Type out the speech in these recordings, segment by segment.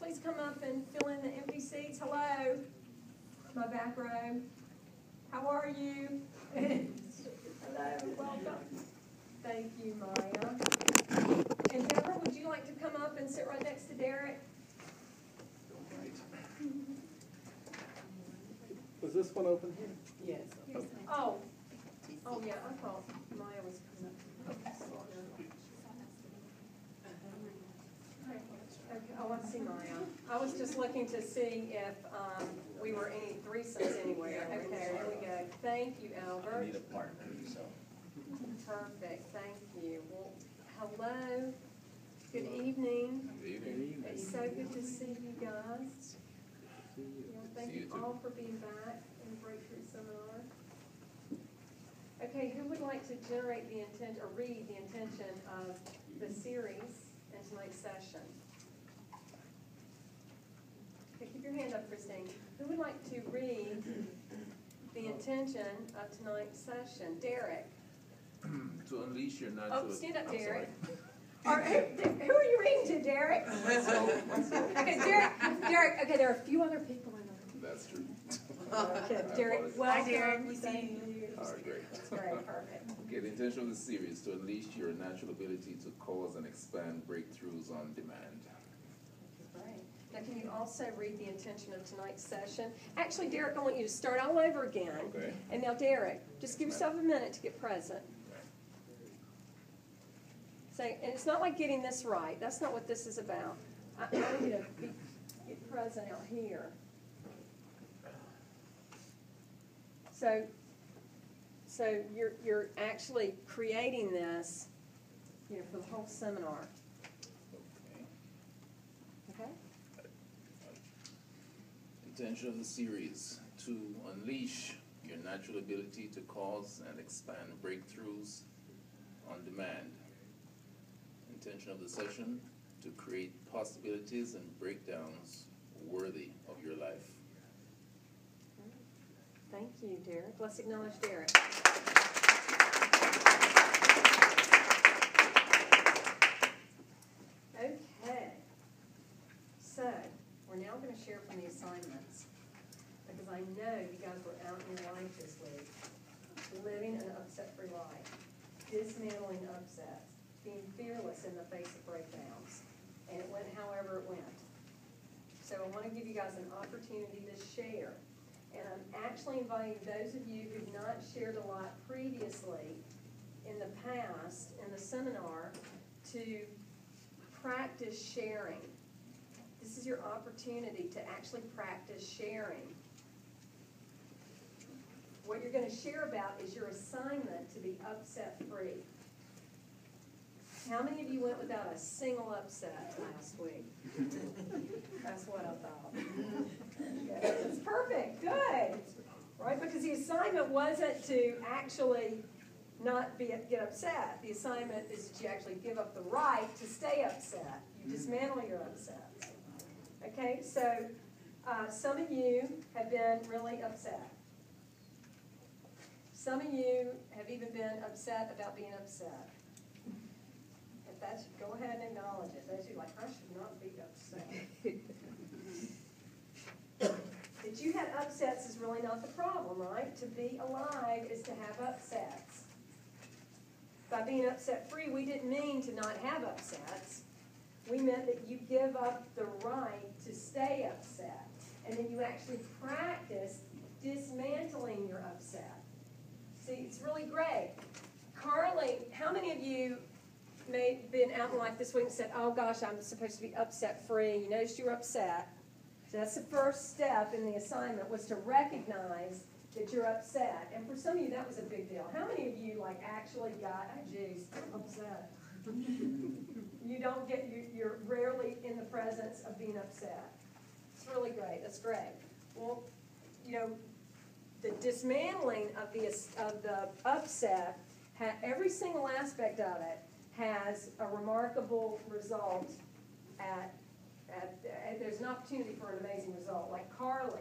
please come up and fill in the empty seats. Hello, my back row. How are you? Hello, welcome. Thank you, Maya. And Deborah, would you like to come up and sit right next to Derek? Was this one open here? Yes. Okay. Oh, yeah, I thought Maya was coming up. Okay, oh, I see Maya. I was just looking to see if we were any threesomes anywhere. Okay, there we go. Thank you, I Albert. need a partner, so. Perfect, thank you. Well, hello, good evening. Good evening. It's so good to see you guys. Yeah, thank See you you too. all for being back in the Breakthrough Seminar. Okay, who would like to generate the intent or read the intention of the series in tonight's session? Okay, keep your hand up, Christine. Who would like to read the intention of tonight's session? Derek. To unleash your natural. Oh, stand up, I'm Derek. sorry. Who are you reading to, Derek? Okay, Derek. Okay, there are a few other people in the That's true. Okay, Derek, apologize. welcome. Hi, Derek. We see Thank you. All right, great. That's great, perfect. Okay, the intention of the series to unleash your natural ability to cause and expand breakthroughs on demand. Great. Now, can you also read the intention of tonight's session? Actually, Derek, I want you to start all over again. Okay. And now, Derek, just give yourself a minute to get present. Say, and it's not like getting this right. That's not what this is about. I want you to get present out here. So you're actually creating this, for the whole seminar. Okay. Okay? Intention of the series to unleash your natural ability to cause and expand breakthroughs on demand. Intention of the session to create possibilities and breakdowns worthy of your life. Thank you, Derek. Let's acknowledge Derek. Okay. So, we're now going to share from the assignments, because I know you guys were out in your life this week, living an upset-free life, dismantling upsets, being fearless in the face of breakdowns, and it went however it went. So I want to give you guys an opportunity to share. And I'm actually inviting those of you who've not shared a lot previously in the past in the seminar to practice sharing. This is your opportunity to actually practice sharing. What you're going to share about is your assignment to be upset-free. How many of you went without a single upset last week? That's what I thought. Okay, that's perfect. Good. Right? Because the assignment wasn't to actually not get upset. The assignment is that you actually give up the right to stay upset. You dismantle your upsets. Okay? So some of you have been really upset. Some of you have even been upset about being upset. That's, go ahead and acknowledge it. Those who are like, I should not be upset. That you had upsets is really not the problem, right? To be alive is to have upsets. By being upset-free, we didn't mean to not have upsets. We meant that you give up the right to stay upset. And then you actually practice dismantling your upset. See, it's really great. Carly, how many of you may have been out in life this week and said, oh gosh, I'm supposed to be upset-free. You noticed you were upset. So that's the first step in the assignment, was to recognize that you're upset. And for some of you, that was a big deal. How many of you actually got, oh geez, upset? You don't get, you're rarely in the presence of being upset. It's really great. That's great. Well, the dismantling of the upset, every single aspect of it has a remarkable result there's an opportunity for an amazing result. Like Carly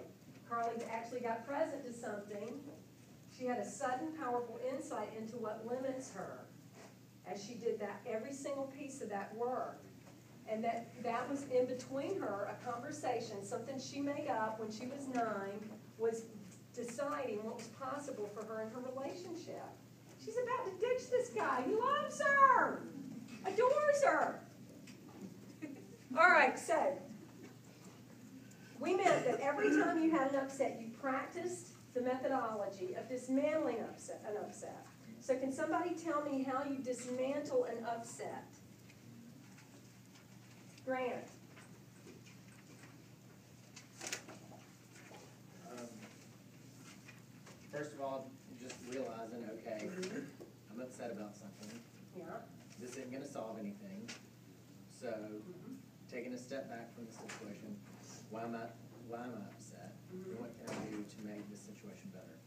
actually got present to something. She had a sudden, powerful insight into what limits her as she did that, every single piece of that work. And that was in between her, a conversation, something she made up when she was 9, was deciding what was possible for her in her relationship. She's about to ditch this guy. He loves her, adores her. All right, so we meant that every time you had an upset, you practiced the methodology of dismantling an upset. So can somebody tell me how you dismantle an upset? Grant. First of all, just realizing, okay, I'm upset about something. Yeah. This isn't going to solve anything. So, taking a step back from the situation, why am I upset? And what can I do to make this situation better?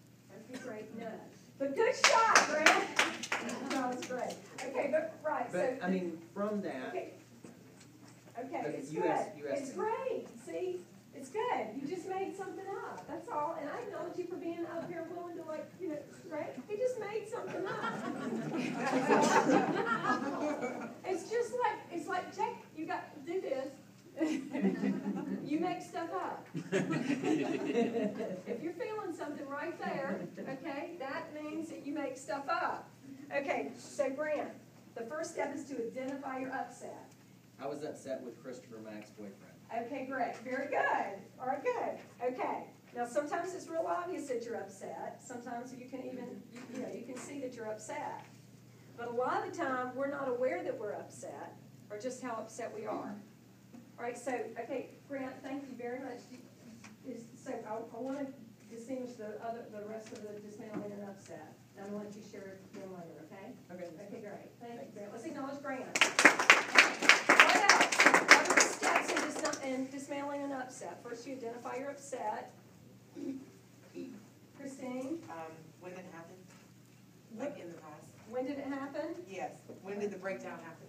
Okay, great. No. But good shot, Grant. That was great. Okay, but right. But, so, I mean, from that, okay, but it's you good. asked It's great. See, it's good. You just made something up. That's all. And I acknowledge you for being up here willing to, like, you know, right? He just made something up. It's like, check. You got to do this. You make stuff up. If you're feeling something right there, okay, that means that you make stuff up. Okay, so Grant, the first step is to identify your upset. I was upset with Christopher, my ex-boyfriend. Okay, great. Very good. All right, good. Okay. Now, sometimes it's real obvious that you're upset. Sometimes you can even, you can see that you're upset. But a lot of the time, we're not aware that we're upset or just how upset we are. All right, so, okay, Grant, thank you very much. So I want to distinguish the rest of the dismantling and upset. And I'm going to let you share them later, okay? Okay. Okay, great. Thank you, Grant. Let's acknowledge Grant. What else? What are the steps in dismantling an upset? First, you identify your upset. Christine? When did it happen? Like in the past? When did it happen? Yes. When did the breakdown happen?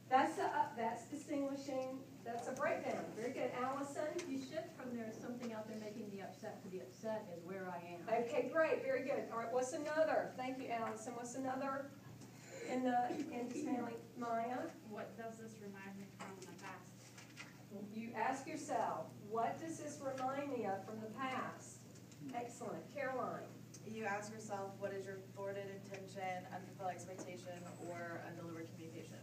That's distinguishing. That's a breakdown. Very good. Allison? You shift from there, something out there making me upset to the upset is where I am. Okay, great. Very good. All right, what's another? Thank you, Allison. What's another in dismantling? Maya? What does this remind me from the past? You ask yourself, what does this remind me of from the past? Excellent. Caroline? You ask yourself, what is your thwarted intention, unfulfilled expectation, or undelivered communication?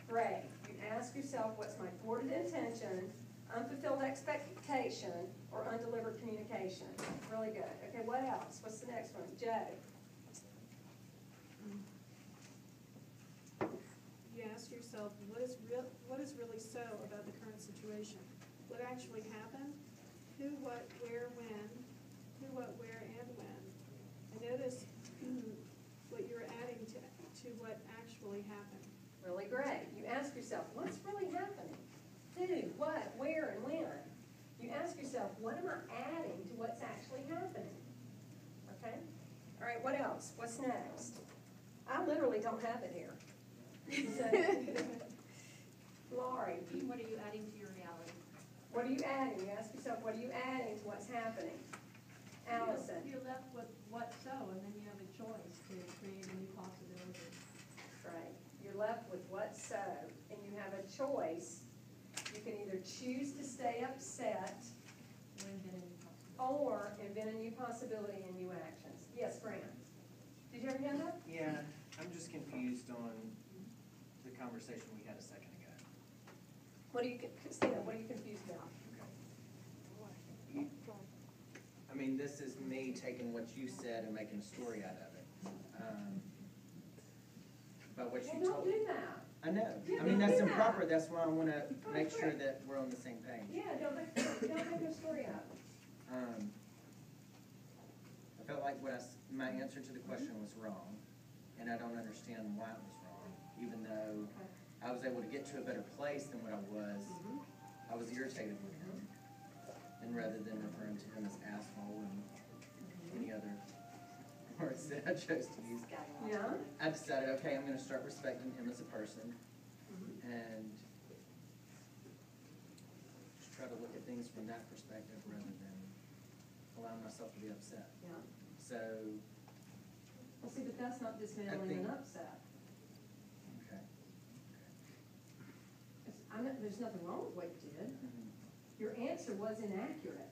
Great. You ask yourself, what's my thwarted intention, unfulfilled expectation, or undelivered communication? Really good. Okay, what else? What's the next one? Joe? You ask yourself, what is really so about the current situation? What actually happened? Who, what, where, when? Who, what, where, and when? And notice what you're adding to what actually happened. Really great. You ask yourself, what's really happening? Who, what, where, and when? You ask yourself, what am I adding to what's actually happening? Okay? All right, what else? What's next? I literally don't have it here. So, Laurie, What are you adding to your reality? what are you adding? You ask yourself, what are you adding to what's happening? Allison. You're left with what so, and then you have a choice to create a new possibility. Right. You're left with what so, and you have a choice. You can either choose to stay upset Or invent a new possibility. or invent a new possibility and new actions. Yes, Grant. Did you ever hear that? Yeah, I'm just confused on the conversation we had a second ago. Christina, what are you confused about? I mean, this is me taking what you said and making a story out of it. But what you Well, told. don't do that. I know. Yeah, I mean, don't that's do that. improper. That's why I want to Oh, make sure great. that we're on the same page. Yeah, don't make a story up. I felt like my answer to the question was wrong, and I don't understand why it was wrong, even though I was able to get to a better place than what I was. I was irritated with him, and rather than referring to him as asshole and any other words that I chose to use, Yeah? I decided, okay, I'm going to start respecting him as a person, and just try to look at things from that perspective rather than allowing myself to be upset. Yeah. So, Well, see, but that's not dismantling an upset. okay. there's nothing wrong with what you did. Your answer was inaccurate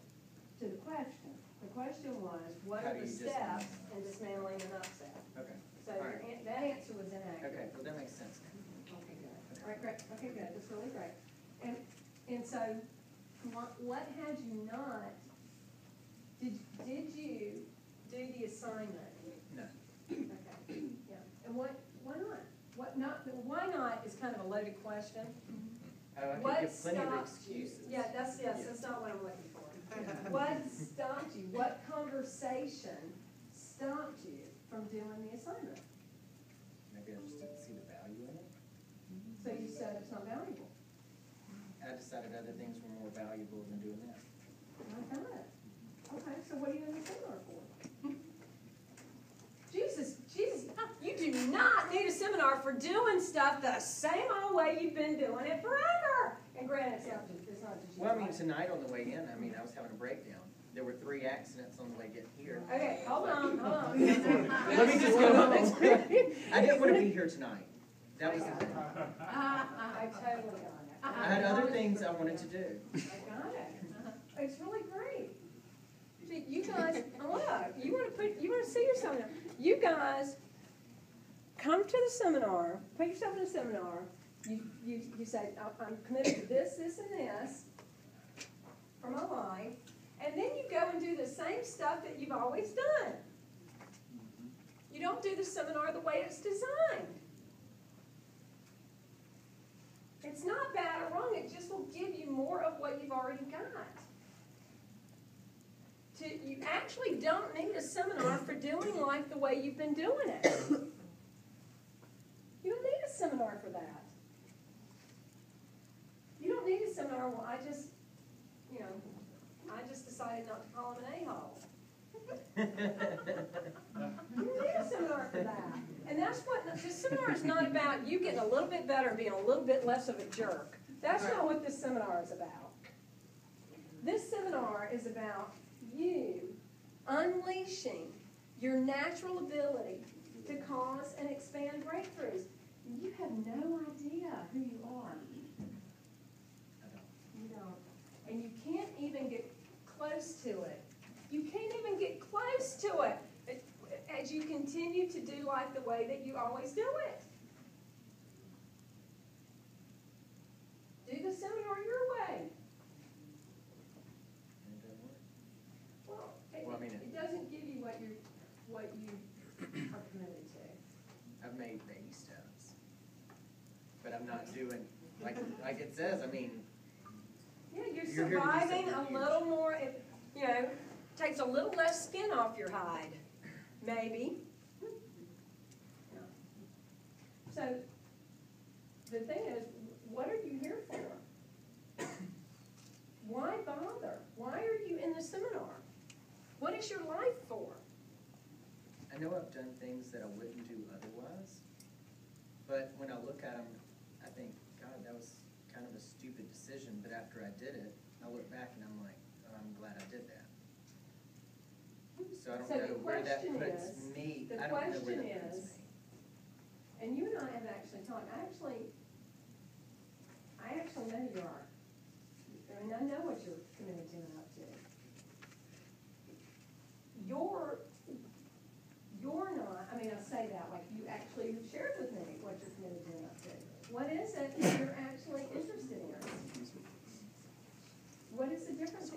to the question. The question was, what How are do the you steps dismantle? in dismantling an upset? Okay, So All your right. that answer was inaccurate. okay, well, that makes sense. Okay, good. All right, great. Okay, good. That's really great. And so, what had you not, did you do the assignment? No. Okay, yeah. And why not? Why not is kind of a loaded question. I What could give plenty of stopped you? excuses. Yeah, that's not what I'm looking for. What stopped you? What conversation stopped you from doing the assignment? Maybe I just didn't see the value in it. So you said it's not valuable. I decided other things were more valuable than doing that. I got it. Okay, so what are you in the seminar for? Jesus, you do not need a seminar for doing stuff the same old way you've been doing it forever. And granted, it's not just you. Well, I mean, tonight on the way in, I was having a breakdown. There were 3 accidents on the way getting here. Okay, hold on. Let me just go home. I didn't want to be here tonight. That was the thing. I totally got it. I had other things I wanted to do. I got it. It's really great. See, you guys, look, you want to see your seminar. You guys come to the seminar, put yourself in a seminar. You say, I'm committed to this, this, and this for my life. And then you go and do the same stuff that you've always done. You don't do the seminar the way it's designed. It's not bad or wrong, it just will give you more of what you've already got. You actually don't need a seminar for doing life the way you've been doing it. You don't need a seminar for that. You don't need a seminar, well, I just decided not to call him an a-hole. You don't need a seminar for that. And that's what, this seminar is not about you getting a little bit better and being a little bit less of a jerk. That's not what this seminar is about. This seminar is about you unleashing your natural ability to cause and expand breakthroughs. You have no idea who you are. You don't. And you can't even get close to it. You can't even get close to it as you continue to do life the way that you always do it. Do the seminar your way. Well, it doesn't give you what you are committed to. I've made baby steps. But I'm not doing, like it says, Yeah, you're You're here to do surviving a something little more, takes a little less skin off your hide, maybe. So, the thing is, what are you here for? Why bother? Why are you in the seminar? What is your life for? I know I've done things that I wouldn't do otherwise, but when I look at them, I think, God, that was kind of a stupid decision, but after I did it, I look back and I'm like, oh, I'm glad I did that. So I don't know where that puts me. The I don't know where question that puts is, me. and you and I have actually talked, I actually know who you are. I know what you're committed to and up to. You're not, I say that like you actually shared with me what you're committed to and up to. What is it that you're actually interested in? What is the difference